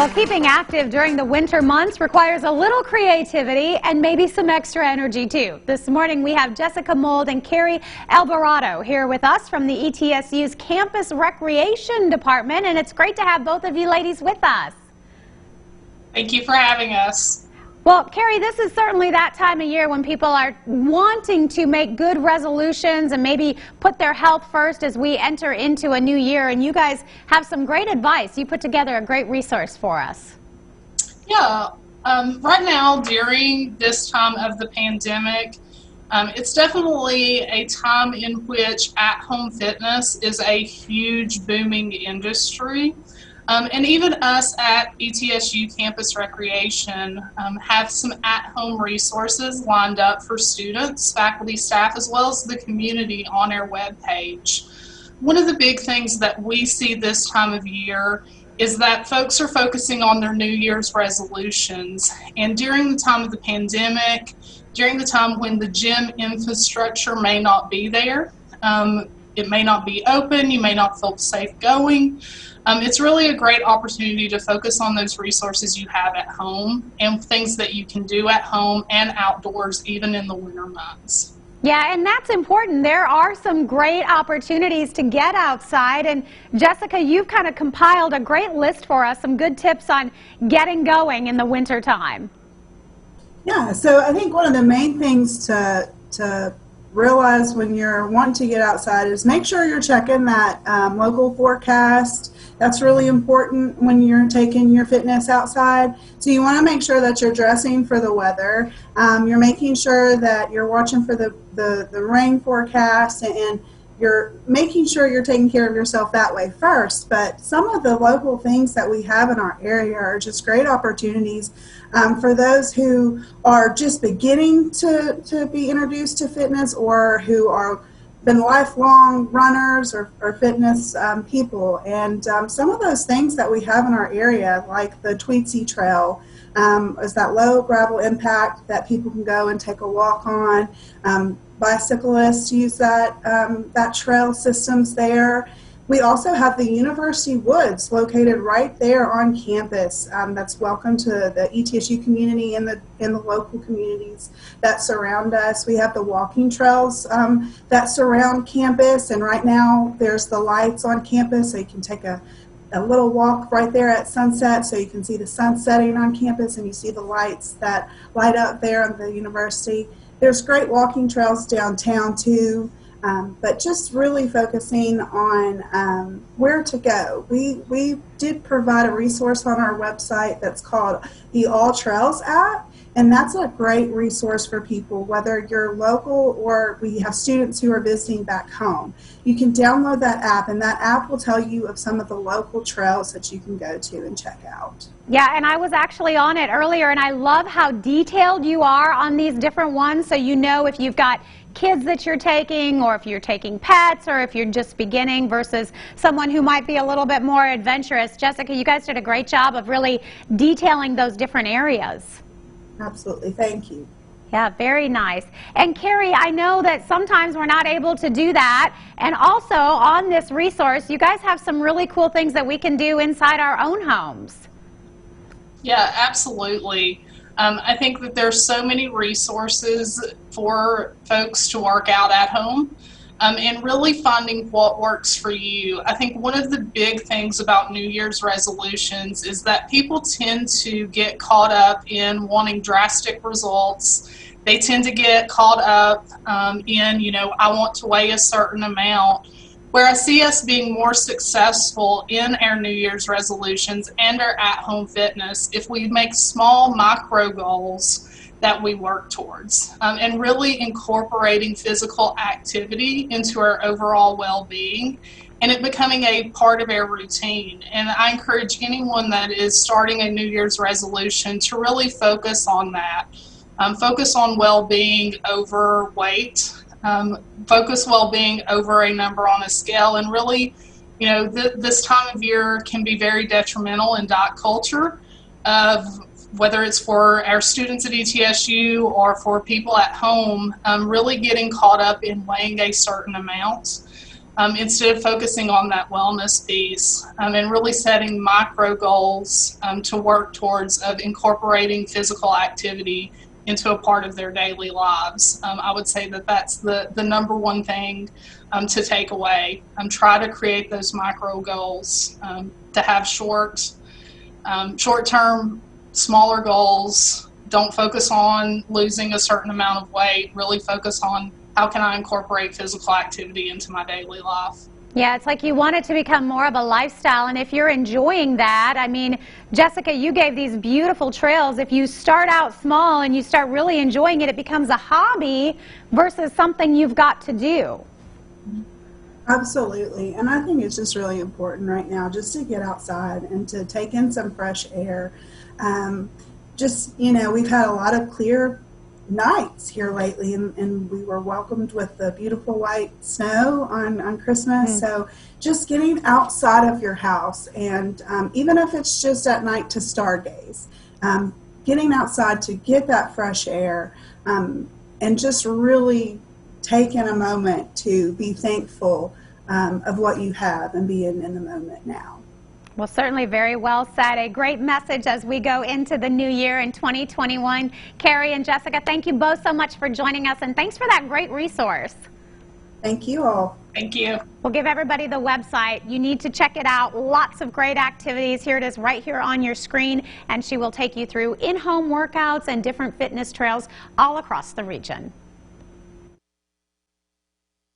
Well, keeping active during the winter months requires a little creativity and maybe some extra energy, too. This morning, we have Jessica Mould and Kari Albarado here with us from the ETSU's Campus Recreation Department, and it's great to have both of you ladies with us. Thank you for having us. Well, Kari, this is certainly that time of year when people are wanting to make good resolutions and maybe put their health first as we enter into a new year, and you guys have some great advice. You put together a great resource for us. Yeah, right now during this time of the pandemic, it's definitely a time in which at-home fitness is a huge booming industry. And even us at ETSU Campus Recreation have some at-home resources lined up for students, faculty, staff, as well as the community on our webpage. One of the big things that we see this time of year is that folks are focusing on their New Year's resolutions. And during the time of the pandemic, during the time when the gym infrastructure may not be there, it may not be open, you may not feel safe going. It's really a great opportunity to focus on those resources you have at home and things that you can do at home and outdoors, even in the winter months. Yeah, and that's important. There are some great opportunities to get outside. And Jessica, you've kind of compiled a great list for us, some good tips on getting going in the winter time. Yeah, so I think one of the main things to realize when you're wanting to get outside is make sure you're checking that local forecast. That's really important when you're taking your fitness outside. So you want to make sure that you're dressing for the weather. You're making sure that you're watching for the rain forecast, and you're making sure you're taking care of yourself that way first. But some of the local things that we have in our area are just great opportunities for those who are just beginning to be introduced to fitness, or who are been lifelong runners or fitness people. And some of those things that we have in our area, like the Tweetsy Trail, is that low gravel impact that people can go and take a walk on. Bicyclists use that trail systems there. We also have the University Woods located right there on campus. That's welcome to the ETSU community and the local communities that surround us. We have the walking trails that surround campus, and right now there's the lights on campus, so you can take a little walk right there at sunset, so you can see the sun setting on campus and you see the lights that light up there on the university. There's great walking trails downtown too. But just really focusing on where to go. We did provide a resource on our website that's called the All Trails app, and that's a great resource for people, whether you're local or we have students who are visiting back home. You can download that app, and that app will tell you of some of the local trails that you can go to and check out. Yeah, and I was actually on it earlier, and I love how detailed you are on these different ones, so you know if you've got kids that you're taking, or if you're taking pets, or if you're just beginning versus someone who might be a little bit more adventurous. Jessica, you guys did a great job of really detailing those different areas. Absolutely, thank you. Yeah, very nice. And Kari, I know that sometimes we're not able to do that, and also on this resource, you guys have some really cool things that we can do inside our own homes. Yeah, absolutely. I think that there's so many resources for folks to work out at home, and really finding what works for you. I think one of the big things about New Year's resolutions is that people tend to get caught up in wanting drastic results. They tend to get caught up in, I want to weigh a certain amount. Where I see us being more successful in our New Year's resolutions and our at-home fitness if we make small micro goals that we work towards, and really incorporating physical activity into our overall well-being and it becoming a part of our routine. And I encourage anyone that is starting a New Year's resolution to really focus on that. Focus on well-being over weight. Focus well-being over a number on a scale, and really, this time of year can be very detrimental in diet culture, whether it's for our students at ETSU or for people at home, really getting caught up in weighing a certain amount. instead of focusing on that wellness piece, and really setting micro goals to work towards of incorporating physical activity into a part of their daily lives. I would say that that's the number one thing to take away. Try to create those micro goals, to have short-term, smaller goals. Don't focus on losing a certain amount of weight. Really focus on how can I incorporate physical activity into my daily life. Yeah, it's like you want it to become more of a lifestyle, and if you're enjoying that, I mean, Jessica, you gave these beautiful trails. If you start out small and you start really enjoying it, it becomes a hobby versus something you've got to do. Absolutely, and I think it's just really important right now just to get outside and to take in some fresh air. We've had a lot of clear nights here lately, and we were welcomed with the beautiful white snow on Christmas. So just getting outside of your house, and even if it's just at night to stargaze, getting outside to get that fresh air, and just really taking a moment to be thankful of what you have and being in the moment now. Well, certainly very well said. A great message as we go into the new year in 2021. Kari and Jessica, thank you both so much for joining us, and thanks for that great resource. Thank you all. Thank you. We'll give everybody the website. You need to check it out. Lots of great activities. Here it is right here on your screen, and she will take you through in-home workouts and different fitness trails all across the region.